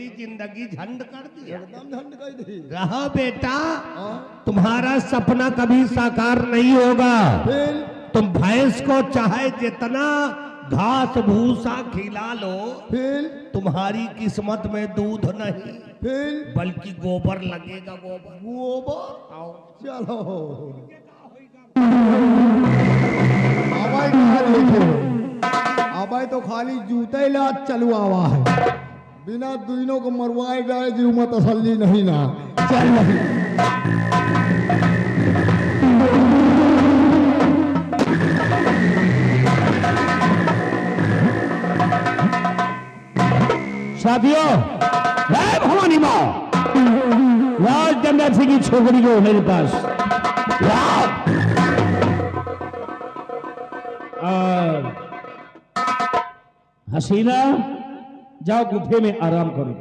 मेरी जिंदगी झंड कर दी, एकदम झंड कर दी। रहा बेटा, तुम्हारा सपना कभी साकार नहीं होगा। फिर तुम भैंस को चाहे जितना घास भूसा खिला लो, फिर तुम्हारी किस्मत में दूध नहीं, फिर बल्कि गोबर लगेगा। गोबर गोबर। आओ चलो अबाई तो खाली जूते लात चलू आवा है, बिना दुइनों को मरवाए गए जीव में तसल्ली नहीं ना। चल नहीं साथियों, भवानी माँ राजगंगा सिंह की छोकरी जो मेरे पास हसीना, जाओ गुफे में आराम करो।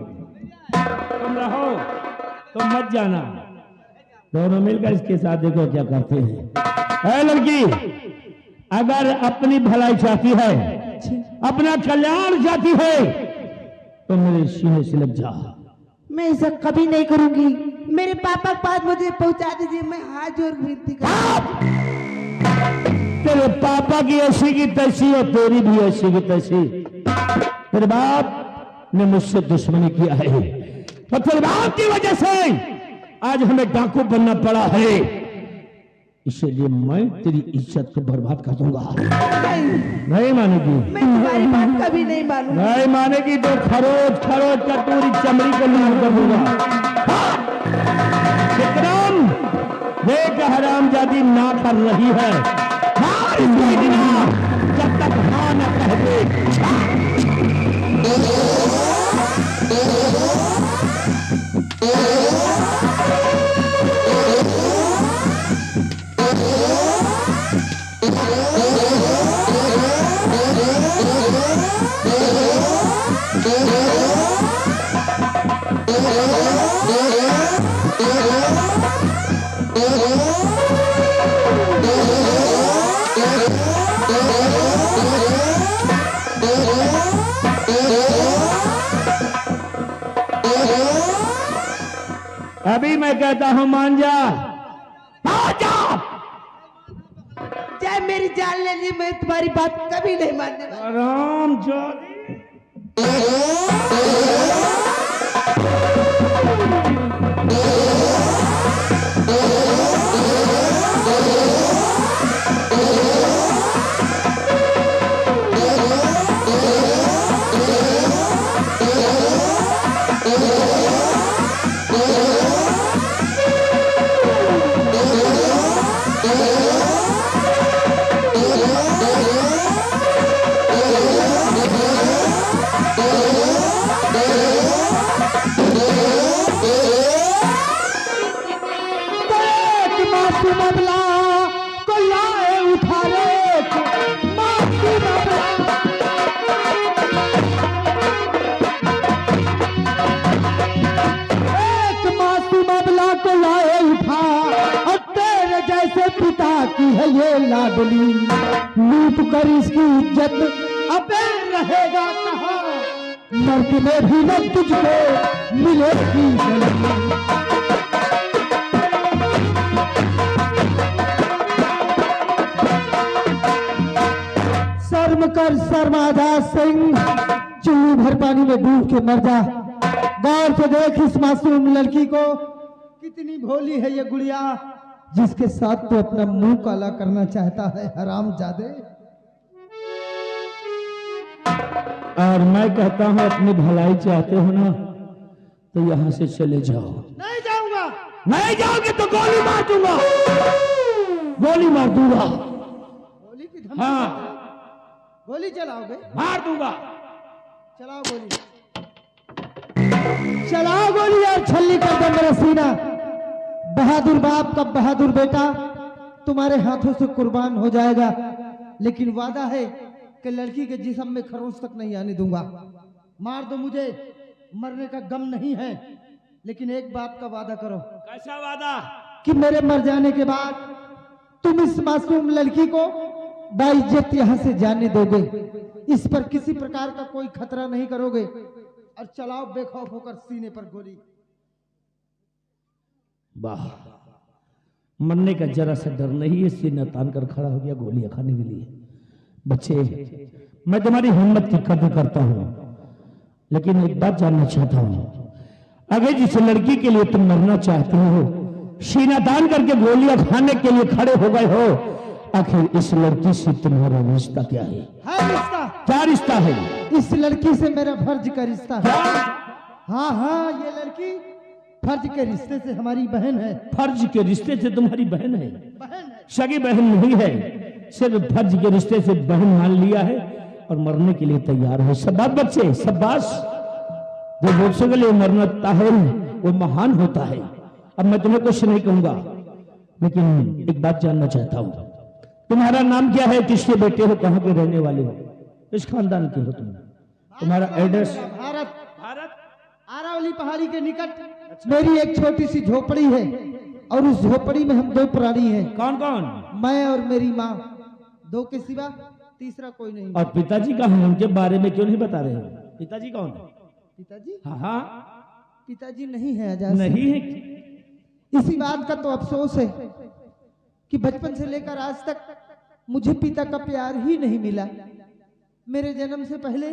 तुम रहो, तुम मत जाना, दोनों मिलकर इसके साथ देखो क्या करते हैं। ऐ लड़की, अगर अपनी भलाई चाहती है, अपना कल्याण चाहती है, तो मेरे सीने से लग जा। मैं ऐसा कभी नहीं करूंगी। मेरे पापा के पास मुझे पहुंचा दीजिए, मैं हाथ जोड़ विनती कर। तेरे पापा की ऐसी की तैसी और तेरी भी ऐसी की तैसी। तेरे बाप ने मुझसे दुश्मनी किया है, और तेरे बाप की वजह से आज हमें डाकू बनना पड़ा है। इसलिए मैं तेरी इज्जत को बर्बाद कर दूंगा। नहीं मानेगी? मैं तुम्हारी बात कभी नहीं मानूंगी। नहीं मानेगी तो खरोच खरोच का पूरी चमड़ी को लाल कर दूंगा। विक्रम, देख हरामजादी ना कर रही है, मार इसको इतना जब तक हाँ न कह दे। अभी मैं कहता हूं मान जा, जा। चाहे मेरी जान ले ली, मैं तुम्हारी बात कभी नहीं मानने वाली। आराम जा। की है ये लाडली, लूट कर इसकी इज्जत अबे रहेगा कहाँ, मर्द में भी न तुझको मिलेगी जल्दी। शर्म कर शर्मादा सिंह, चुल्लू भर पानी में डूब के मर जा। गौर से देख इस मासूम लड़की को, कितनी भोली है ये गुड़िया, जिसके साथ तो अपना मुंह काला करना चाहता है हरामजादे। और मैं कहता हूं अपनी भलाई चाहते हो ना, तो यहां से चले जाओ। नहीं जाऊंगा। नहीं जाओगे तो गोली मार दूंगा, गोली मार दूंगा। गोली की धमकी? हाँ, गोली चलाओगे? मार दूंगा। चलाओ गोली, चलाओ गोली और छल्ली कर दो मेरा सीना। बहादुर बाप का बहादुर बेटा तुम्हारे हाथों से कुर्बान हो जाएगा, लेकिन वादा है कि लड़की के जिस्म में खरोंच तक नहीं आने दूंगा। मार दो मुझे, मरने का गम नहीं है, लेकिन एक बात का वादा करो। कैसा वादा? कि मेरे मर जाने के बाद तुम इस मासूम लड़की को बाइज्जत यहाँ से जाने दोगे, इस पर किसी प्रकार का कोई खतरा नहीं करोगे। और चलाओ बेखौफ होकर सीने पर गोली। वाह, मरने का जरा सा डर नहीं है, सीना तान कर खड़ा हो गया गोलियां खाने के लिए। बच्चे, मैं तुम्हारी हिम्मत की कदर करता हूं, लेकिन एक बात जानना चाहता हूं, अगर जिस लड़की के लिए तुम मरना चाहते हो, सीना तान करके गोलियां खाने के लिए खड़े हो गए हो, आखिर इस लड़की से तुम्हारा रिश्ता क्या है? रिश्ता क्या रिश्ता है? इस लड़की से मेरा फर्ज का रिश्ता है। हाँ हाँ, ये लड़की फर्ज के रिश्ते से हमारी बहन है। फर्ज के रिश्ते से तुम्हारी बहन है? बहन है। सगी बहन नहीं है, सिर्फ फर्ज के रिश्ते से बहन मान लिया है और मरने के लिए तैयार है। शाबाश बच्चे, शाबाश। जो दूसरे के लिए मरना है वो महान होता है। अब मैं तुम्हें कुछ नहीं कहूंगा, लेकिन एक बात जानना चाहता हूं, तुम्हारा नाम क्या है? किसके बेटे हो? कहां के रहने वाले हो? किस खानदान के हो तुम? तुम्हारा एड्रेस? भारत। भारत आरावली पहाड़ी के निकट मेरी एक छोटी सी झोपड़ी है, और उस झोपड़ी में हम दो प्राणी हैं। कौन कौन? मैं और मेरी माँ, दो के सिवा तीसरा कोई नहीं। और पिताजी का हम उनके बारे में क्यों नहीं बता रहे हो? पिताजी कौन है? पिताजी? हाँ हाँ, पिताजी नहीं है आजाद। नहीं है। इसी बात का तो अफसोस है कि बचपन से लेकर आज तक मुझे पिता का प्यार ही नहीं मिला। मेरे जन्म से पहले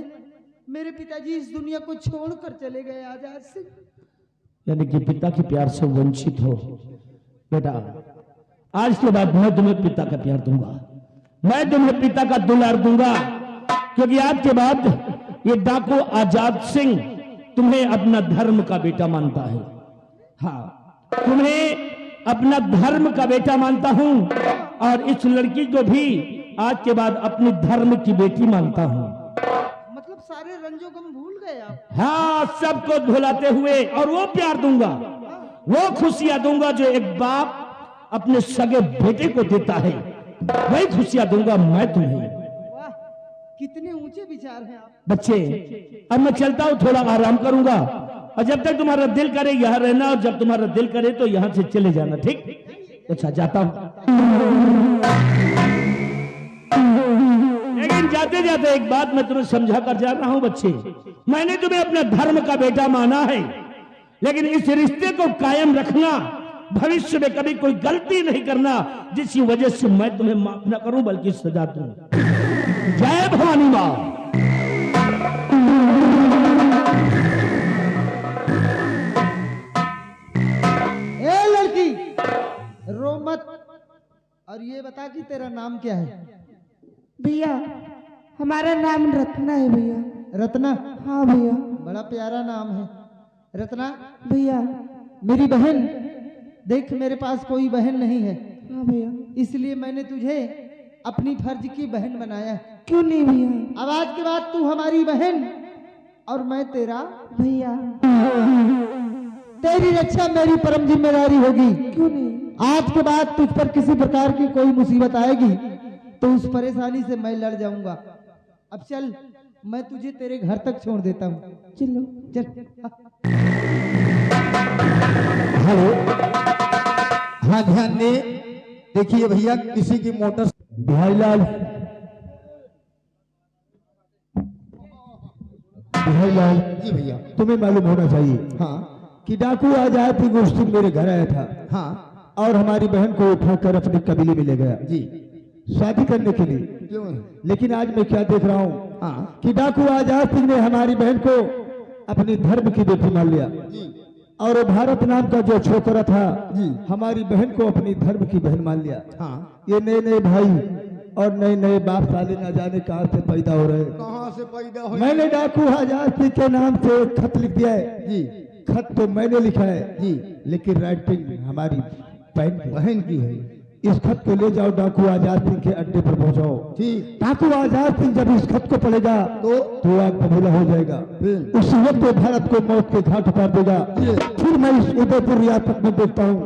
मेरे पिताजी इस दुनिया को छोड़कर चले गए आजाद से। यानी कि पिता के प्यार से वंचित हो। बेटा, आज के बाद मैं तुम्हें पिता का प्यार दूंगा, मैं तुम्हें पिता का दुलार दूंगा, क्योंकि आज के बाद ये डाकू आजाद सिंह तुम्हें अपना धर्म का बेटा मानता है। हाँ, तुम्हें अपना धर्म का बेटा मानता हूं, और इस लड़की को भी आज के बाद अपने धर्म की बेटी मानता हूं। मतलब सारे रंजों को भूल गए आप? हाँ, सबको भुलाते हुए, और वो प्यार दूंगा, वो खुशियां दूंगा जो एक बाप अपने सगे बेटे को देता है, वही खुशियां दूंगा मैं तुम्हें। वाह, कितने ऊंचे विचार हैं आप। बच्चे, अब मैं चलता हूं, थोड़ा आराम करूंगा, और जब तक तुम्हारा दिल करे यहां रहना, और जब तुम्हारा दिल करे तो यहां से चले जाना, ठीक? अच्छा, जाता हूं। लेकिन जाते जाते एक बात मैं तुम्हें समझा कर जा रहा हूं बच्चे, मैंने तुम्हें अपने धर्म का बेटा माना है, लेकिन इस रिश्ते को कायम रखना, भविष्य में कभी कोई गलती नहीं करना जिसकी वजह से मैं तुम्हें माफ न करूं बल्कि सजा दूं। जय भवानी मां। ए लड़की, रो मत, और ये बता कि तेरा नाम क्या है? भैया, हमारा नाम रत्ना है भैया। रत्ना? हाँ भैया। बड़ा प्यारा नाम है रत्ना। भैया, मेरी बहन, देख मेरे पास कोई बहन नहीं है। हाँ भैया। इसलिए मैंने तुझे अपनी फर्ज की बहन बनाया। क्यों नहीं भैया? अब आज के बाद तू हमारी बहन और मैं तेरा भैया। तेरी रक्षा मेरी परम जिम्मेदारी होगी। क्यों नहीं? आज के बाद तुझ पर किसी प्रकार की कोई मुसीबत आएगी तो उस परेशानी से मैं लड़ जाऊंगा। अब चल, मैं तुझे तेरे घर तक छोड़ देता हूँ। चलो चल। हेलो, हाँ ध्यान दे, देखिए भैया, किसी की मोटर। भाईलाल, भाईलाल, जी भैया। तुम्हें मालूम होना चाहिए हाँ कि डाकू आजाद थी, उस दिन मेरे घर आया था हाँ और हमारी बहन को उठाकर अपने कबीले में ले गया जी। शादी करने के लिए। क्यों? लेकिन आज मैं क्या देख रहा हूँ हाँ कि डाकू आजाद सिंह ने हमारी बहन को अपने धर्म की बेटी मान लिया, जी और वो भारत नाम का जो छोकरा था जी। हमारी बहन को अपनी धर्म की बहन मान लिया। हाँ। ये नए नए भाई और नए नए बाप साले ना जाने कहां से पैदा हो रहे हैं। कहाँ से पैदा हो? मैंने डाकू आजाद सिंह के नाम से एक खत लिख दिया है जी खत तो मैंने लिखा है जी, लेकिन राइटिंग हमारी बहन की है। इस खत को ले जाओ, डाकू आजाद सिंह के अड्डे पर पहुंचाओ। ठीक। डाकू आजाद सिंह जब इस खत को पढ़ेगा तो आग बबूला हो जाएगा। उसी वक्त वो भारत को मौत के घाट उतार देगा। फिर मैं इस उदयपुर रियासत में देखता हूँ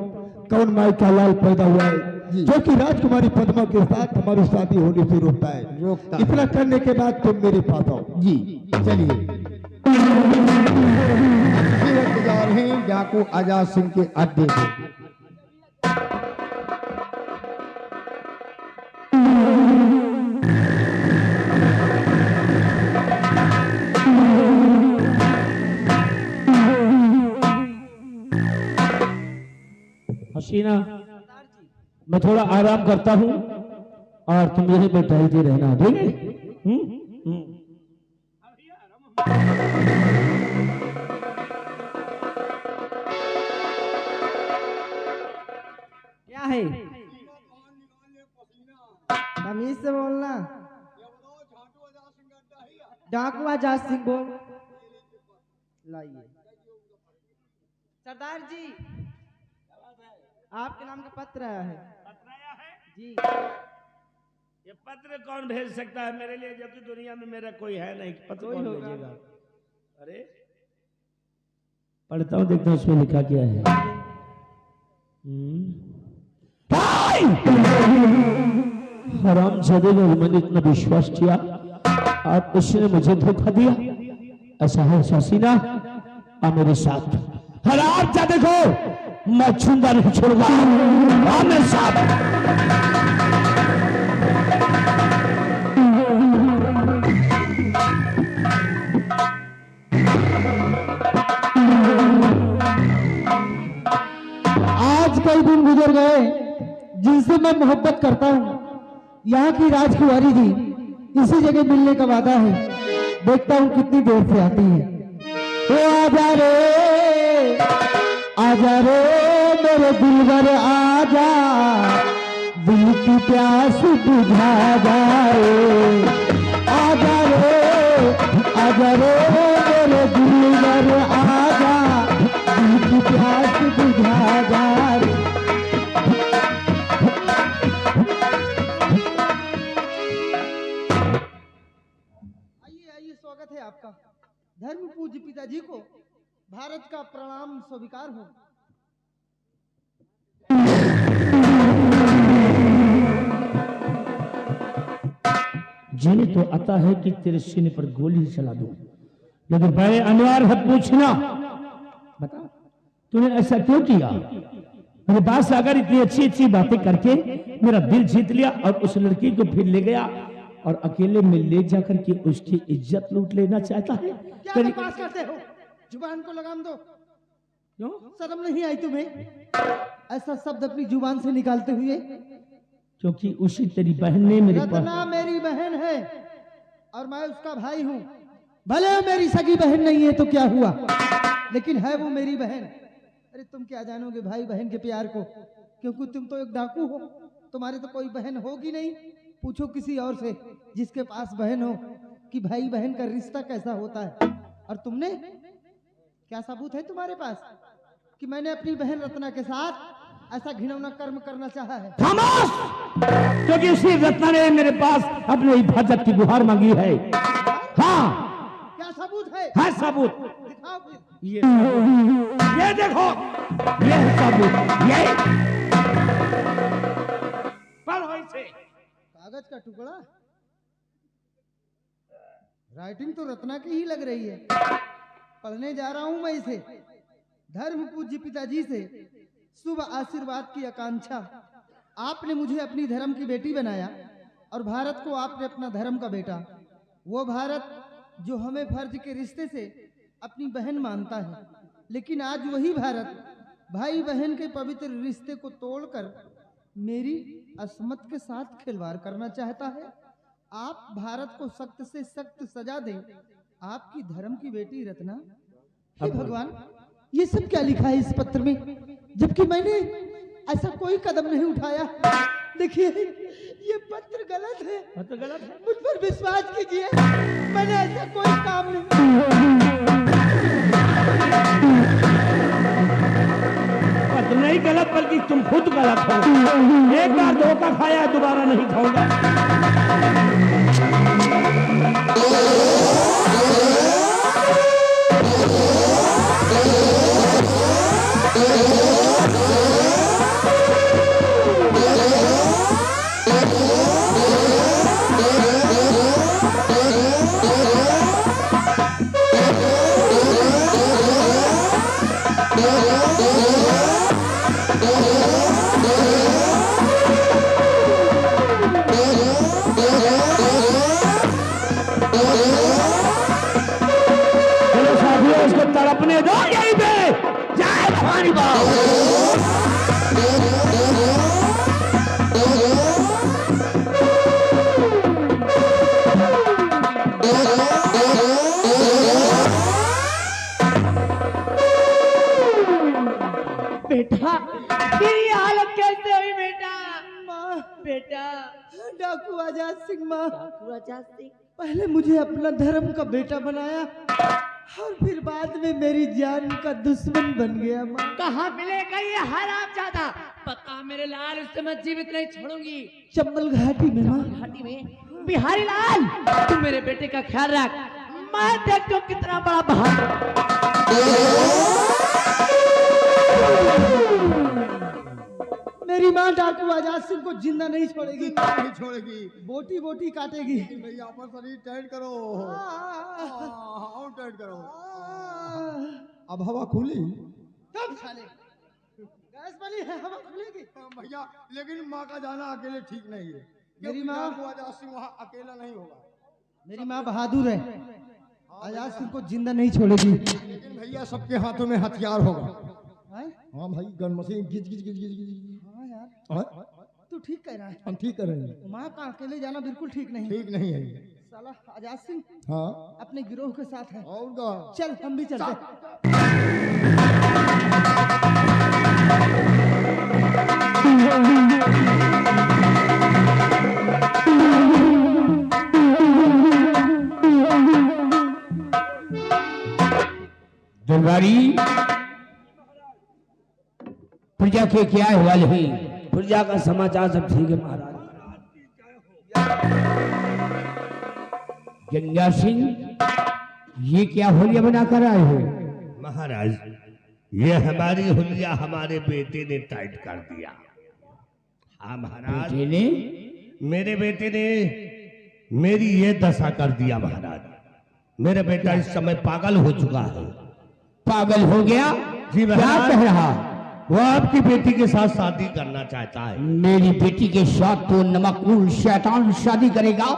कौन माई का लाल पैदा हुआ है जो कि राजकुमारी पद्मा के साथ हमारी शादी होने से रोकता है। इतना करने के बाद तुम मेरे पास आओ। जी चलिए। वक्त जा रहे हैं डाकू आजाद सिंह के अड्डे पे। हसीना, मैं थोड़ा आराम करता हूँ और तुम यहीं पे टहलते रहना, ठीक है? क्या है? तमीज से बोलना। डाकुआ जाट सिंह बोल। लाइए सरदार जी, आपके नाम का पत्र आया है। पत्र आया है जी। ये पत्र कौन भेज सकता है मेरे लिए, जबकि दुनिया में मेरा कोई है नहीं? पत्र कोई कौन होगा। भेजेगा? अरे पढ़ता हूँ, देखता हूँ उसमें लिखा क्या है। हरामजादे ने मैंने इतना विश्वास किया और उसने मुझे धोखा दिया। ऐसा है हसीना, आ मेरे साथ। हरामजादे को मैं छूंगा नहीं छोड़ूंगा। आ मेरे साथ। आज कई दिन गुजर गए जिनसे मैं मोहब्बत करता हूँ। यहाँ की राजकुमारी जी इसी जगह मिलने का वादा है। देखता हूँ कितनी देर से आती है। ओ आजा रे मेरे दिलबर आजा, दिल की प्यास बुझा जाए। आजा रे मेरे दिलबर आजा, दिल की प्यास बुझा जाए। आइए, स्वागत है आपका। धर्म पूज्य पिताजी को भारत का प्रणाम स्वीकार हो। जीने तो आता है कि तेरे सीने पर गोली चला दूं, लेकिन बड़े अनिवार्य है पूछना, बता तूने ऐसा क्यों किया? मेरे पास आकर इतनी अच्छी अच्छी बातें करके मेरा दिल जीत लिया और उस लड़की को फिर ले गया और अकेले में ले जाकर के उसकी इज्जत लूट लेना चाहता है। क्या बकवास करते हो? जुबान को लगाम दो। क्यों? शर्म नहीं आई तुम्हें ऐसा शब्द अपनी जुबान से निकालते हुए? क्योंकि उसी तेरी बहन ने मेरे पास। रत्ना मेरी बहन है और मैं उसका भाई हूँ। भले मेरी सगी बहन नहीं है तो क्या हुआ, लेकिन है वो मेरी बहन। अरे तुम क्या जानोगे भाई बहन के प्यार को, क्योंकि तुम तो एक डाकू हो। तुम्हारे तो कोई बहन होगी नहीं। पूछो किसी और से जिसके पास बहन हो कि भाई बहन का रिश्ता कैसा होता है। और तुमने क्या सबूत है तुम्हारे पास कि मैंने अपनी बहन रत्ना के साथ ऐसा घिनौना कर्म करना चाहा है? खामोश! क्योंकि उसी रत्ना ने मेरे पास अपने हिफाजत की गुहार मांगी है। हाँ, क्या सबूत है? है सबूत। दिखाओ फिर। ये देखो, ये है सबूत। ये पढ़ो इसे। कागज का टुकड़ा, राइटिंग तो रत्ना की ही लग रही है। पढ़ने जा रहा हूं मैं इसे। धर्म पूज्य पिताजी से शुभ आशीर्वाद की आकांक्षा। आपने मुझे अपनी धर्म की बेटी बनाया और भारत को आपने अपना धर्म का बेटा। वो भारत जो हमें फर्ज के रिश्ते से अपनी बहन मानता है, लेकिन आज वही भारत भाई बहन के पवित्र रिश्ते को तोड़कर मेरी असमत के साथ खिलवाड़ करना चाहता है। आप भारत को सख्त से सख्त सजा दें। आपकी धर्म की बेटी रत्ना। हे भगवान, ये सब क्या लिखा है इस पत्र में, जबकि मैंने ऐसा कोई कदम नहीं उठाया। देखिए ये पत्र गलत है। पत्र गलत है? मुझ पर विश्वास कीजिए, मैंने ऐसा कोई काम नहीं। पत्र नहीं गलत, बल्कि तुम खुद गलत हो। एक बार धोखा खाया, दोबारा नहीं खाऊंगा। चलो साथियों, इसको तड़पने दो यहीं पे। जय भवानी बाबा। बेटा तेरी हालत कैसे हुई बेटा? माँ, बेटा डाकू आजाद सिंह माँ, डाकू आजाद सिंह पहले मुझे अपना धर्म का बेटा बनाया और फिर बाद में मेरी जान का दुश्मन बन गया माँ। कहाँ मिलेगा ये हरामजादा? पता मेरे लाल, उससे मैं जीवित नहीं छोड़ूंगी। चंबल घाटी में माँ। घाटी में बिहारी लाल, तू मेरे बेटे का ख्याल रख। मैं देखता हूँ कितना बड़ा मेरी माँ डाकू आजाद सिंह को जिंदा नहीं छोड़ेगी, नहीं छोड़ेगी। बोटी बोटी काटेगी। भैया पर शरीर टाइट करो, और टाइट करो। अब हवा खुली। तब साले गैस वाली है, हवा खुलेगी। भैया लेकिन माँ का जाना अकेले ठीक नहीं है। मेरी माँ आजाद सिंह वहाँ अकेला नहीं होगा। मेरी माँ बहादुर है, आजाद सिंह को जिंदा नहीं छोड़ेगी। लेकिन भैया सबके हाथों में हथियार होगा। हैं? हाँ भाई, गन मशीन गिज गिज गिज गिज गिज। हाँ यार, हाँ? तू ठीक कह रहा है। हम ठीक कर रहे हैं। माँ का अकेले जाना बिल्कुल ठीक नहीं। ठीक नहीं है। साला आजाद सिंह हाँ अपने गिरोह के साथ है। और का चल हम भी चलते। दरबारी प्रजा के क्या अहवाल है? प्रजा का समाचार सब ठीक है महाराज। गंगा सिंह, ये क्या होलिया बनाकर आए हो? महाराज, ये हमारी हुलिया हमारे बेटे ने टाइट कर दिया। हाँ महाराज, बेटे ने? मेरे बेटे ने मेरी ये दशा कर दिया महाराज। मेरा बेटा इस समय पागल हो चुका है। पागल हो गया? जी क्या महाराज। कह रहा? वो आपकी बेटी के साथ शादी करना चाहता है। मेरी बेटी के साथ तो नमकूल शैतान शादी करेगा।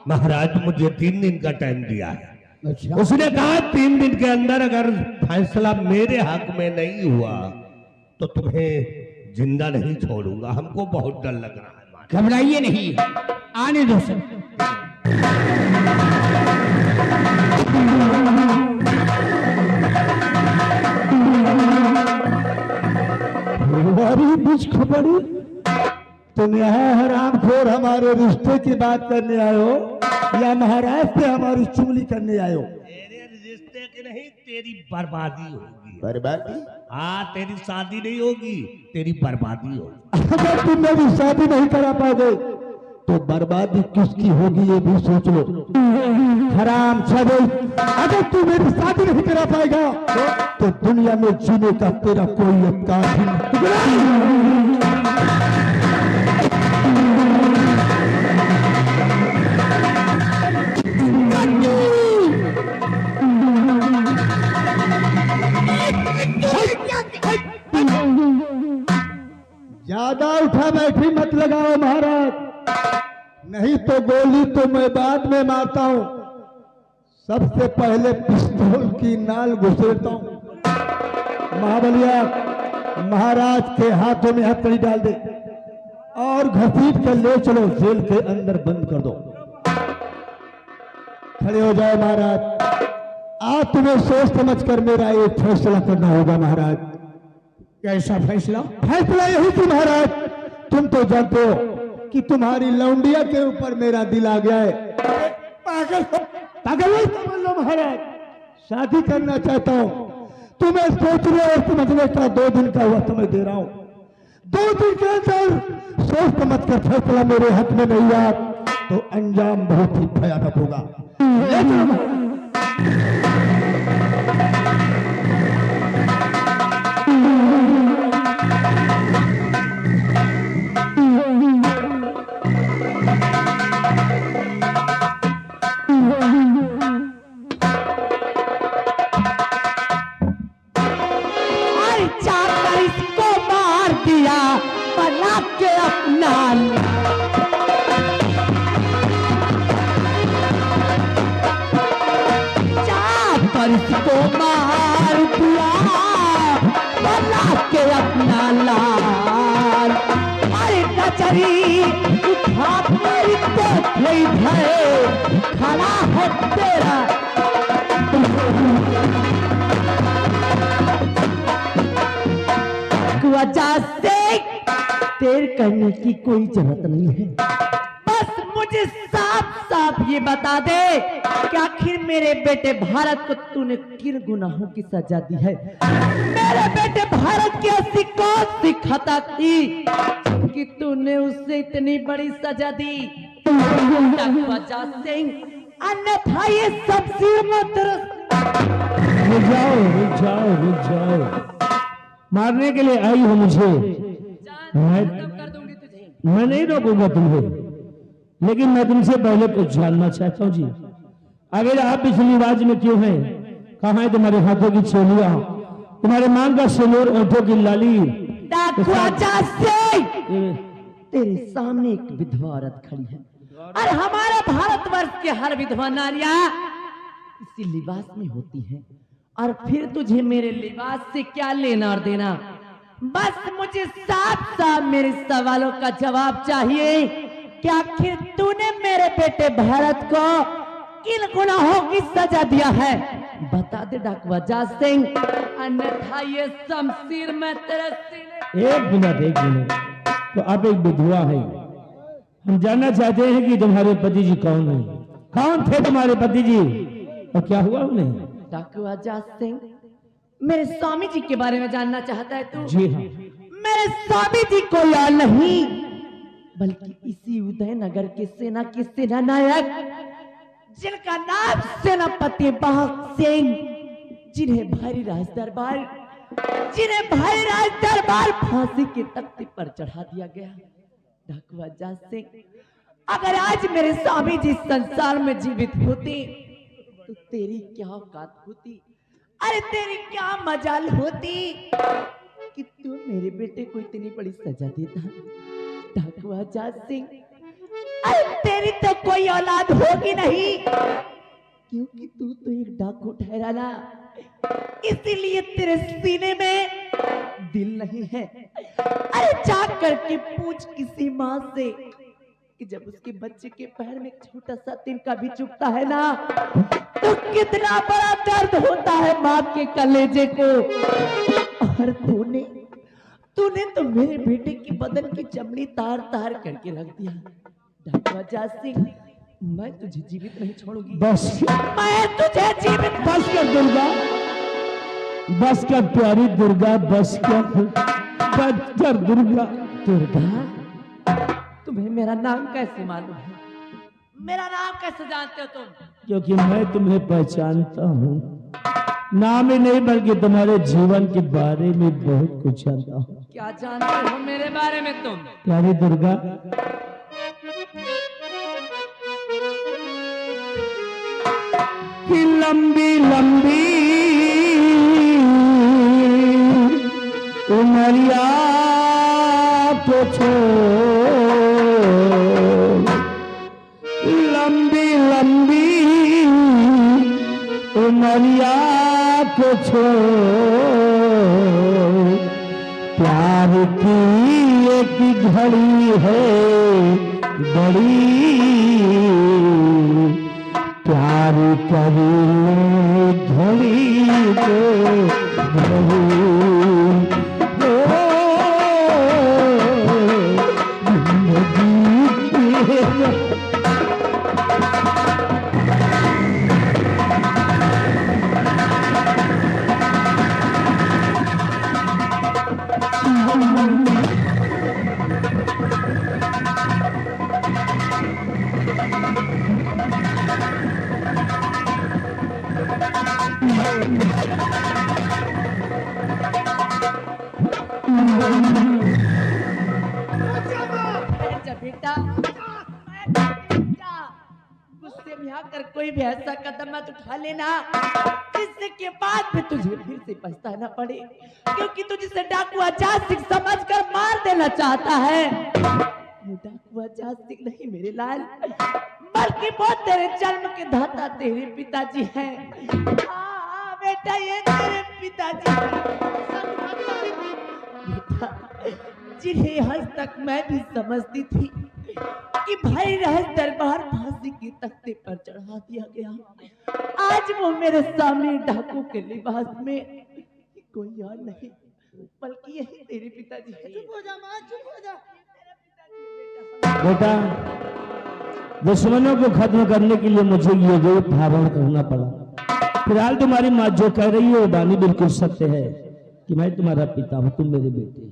महाराज, मुझे 3 दिन का टाइम दिया है। अच्छा, उसने कहा 3 दिन के अंदर अगर फैसला मेरे हक में नहीं हुआ तो तुम्हें जिंदा नहीं छोड़ूंगा। हमको बहुत डर लग रहा है महाराज। घबराइए नहीं, आने दो सर। हमारी बीच खबरी, तुम यहाँ हरामखोर हमारे रिश्ते की बात करने आए हो या महाराज से हमारी चुगली करने आए हो? तेरे रिश्ते की नहीं, तेरी बर्बादी होगी। बर्बादी? हाँ, तेरी शादी नहीं होगी, तेरी बर्बादी होगी। अगर तुम मेरी शादी नहीं करा पाओगे तो बर्बादी किसकी होगी ये भी सोच लो। हराम छदे, अगर तू मेरी शादी नहीं करा पाएगा तो दुनिया में जीने का तेरा कोई अधिकार ही नहीं। ज्यादा उठा बैठी मत लगाओ महाराज, नहीं तो गोली तो मैं बाद में मारता हूं। सबसे पहले पिस्तौल की नाल घुसेड़ता हूं। महाबलिया, महाराज के हाथों में हथकड़ी डाल दे और घसीट कर ले चलो, जेल के अंदर बंद कर दो। खड़े हो जाओ महाराज। आज तुम्हें सोच समझ कर मेरा एक फैसला करना होगा महाराज। कैसा फैसला? फैसला यही थी महाराज, तुम तो जानते हो कि तुम्हारी लौंडिया के ऊपर मेरा दिल आ गया है। पागल पागल नहीं समझ लो महाराज, शादी करना चाहता हूँ। तुम्हें सोचने और समझने का 2 दिन का वक्त मैं दे रहा हूँ। 2 दिन के अंदर सोच समझ कर फैसला मेरे हाथ में नहीं आया तो अंजाम बहुत ही भयानक होगा। ले चलो महाराज। इसको मार दिया बना के अपना लाल। अरे कचरी उठा मेरी कोठरी भय खड़ा है तेरा। डाकुआ जात सिंह, देर करने की कोई जरूरत नहीं है। बस मुझे साफ साफ ये बता दे कि आखिर मेरे बेटे भारत को तूने किन गुनाहों की सजा दी है? मेरे बेटे भारत की ऐसी कौन सी खता की कि तूने उसे इतनी बड़ी सजा दी? डाकुआ जात सिंह, अन्यथा ये सब सिर में रुक जाओ रुक जाओ रुक जाओ, मारने के लिए आई हो मुझे, कर दूंगी तुझे। मैं नहीं रोकूंगा तुम्हें, लेकिन मैं तुमसे पहले कुछ जानना चाहता हूँ जी। अगर आप इस लिबास में क्यों हैं? कहाँ है तुम्हारे हाथों की चोलियां, तुम्हारे मांग का सिंदूर, ओठों की लाली? डाकुआ जात सिंह, तेरे सामने एक विधवा औरत खड़ी है और हमारा भारतवर्ष के हर विधवा नारियां इसी लिबास में होती हैं। और फिर तुझे मेरे लिबास से क्या लेना और देना? बस मुझे साफ साफ मेरे सवालों का जवाब चाहिए कि आखिर तूने मेरे बेटे भारत को किन गुनाहों की सजा दिया है? बता दे डाकुआ जात सिंह, अन्यथा ये शमशीर में तेरे सीने। एक मिनट, तो आप एक विधवा है, हम जानना चाहते हैं कि तुम्हारे पति जी कौन है? कौन थे तुम्हारे पति जी और क्या हुआ उन्हें? डाकुआ जात सिंह, मेरे स्वामी जी के बारे में जानना चाहता है तू? जी हाँ। मेरे स्वामी जी कोई और नहीं बल्कि इसी उदयनगर के सेना के सेना नायक, जिनका नाम सेनापति बहादुर सिंह, जिन्हें भारी राज दरबार फांसी के तख्ते पर चढ़ा दिया गया। डाकुआ जात सिंह, अगर आज मेरे स्वामी जी संसार में जीवित होते तो तेरी क्या औकात होती? अरे तेरी क्या मजाल होती कि तू मेरे बेटे को इतनी बड़ी सजा देता? डाकुआ जात सिंह, अरे तेरी तो कोई औलाद होगी नहीं, क्योंकि तू तो एक डाकू ठहरा ना, इसीलिए तेरे सीने में दिल नहीं है। अरे जाग करके पूछ किसी माँ से कि जब उसके बच्चे के पैर में एक छोटा सा तिनका भी चुभता है ना, तो कितना बड़ा दर्द होता है माँ के कलेजे को। और तूने तो मेरे बेटे की बदन की चमड़ी तार तार करके रख दिया। डाकुआ जात सिंह, मैं तुझे जीवित नहीं छोड़ूंगी। बस मैं तुझे जीवित बस कर दुर्गा, बस कर प्यारी दुर्गा, बस कर दुर्गा। दुर्गा, तुम्हें मेरा नाम कैसे मालूम है? मेरा नाम कैसे जानते हो तुम? क्योंकि मैं तुम्हें पहचानता हूँ, नाम ही नहीं बल्कि तुम्हारे जीवन के बारे में बहुत कुछ जानता हूँ। क्या जानते हो मेरे बारे में तुम? प्यारी दुर्गा, कि लंबी लंबी उमरिया तो छोड़, लंबी लंबी उमरिया को छोड़, प्यार की एक घड़ी है बड़ी, प्यार करी घड़ी को घड़ी। बेटा, गुस्से में आकर कोई भी ऐसा कदम मत उठा लेना जिसके बाद में तुझे फिर से पछताना पड़े, क्योंकि तू जिसे डाकुआ जात सिंह समझकर मार देना चाहता है, वो डाकुआ जात सिंह नहीं मेरे लाल, बल्कि वो तेरे जन्म के दाता तेरे पिताजी हैं। बेटा, ये तेरे पिताजी बेटा, जिन्हें आज तक मैं भी समझती थी कि भाई राज दरबार फांसी के तख्ते पर चढ़ा दिया गया, आज वो मेरे सामने डाकू के लिबास में कोई और नहीं बल्कि यही तेरे पिताजी है। चुप हो जा माँ, चुप हो जा। बेटा, दुश्मनों को खत्म करने के लिए मुझे ये रूप धारण करना पड़ा। फिलहाल तुम्हारी माँ जो कह रही है वो बानी बिल्कुल सत्य है कि मैं तुम्हारा पिता हूँ, तुम मेरे बेटे हो।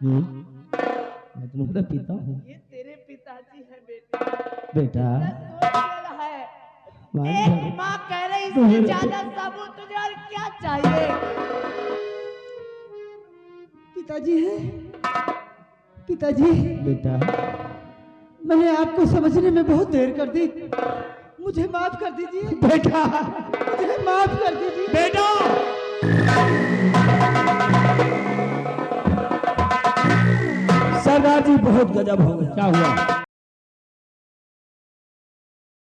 मैं तुम्हारा पिता हूँ। ये तेरे पिताजी है बेटा। बेटा है मान एक जा। माँ कह रही इससे ज्यादा सबूत तुझे और क्या चाहिए? पिताजी है, पिताजी बेटा मैंने आपको समझने में बहुत देर कर दी, मुझे माफ कर दीजिए। बेटा मुझे माफ कर दीजिए। बेटा सरदार जी बहुत गजब हो गया। क्या हुआ?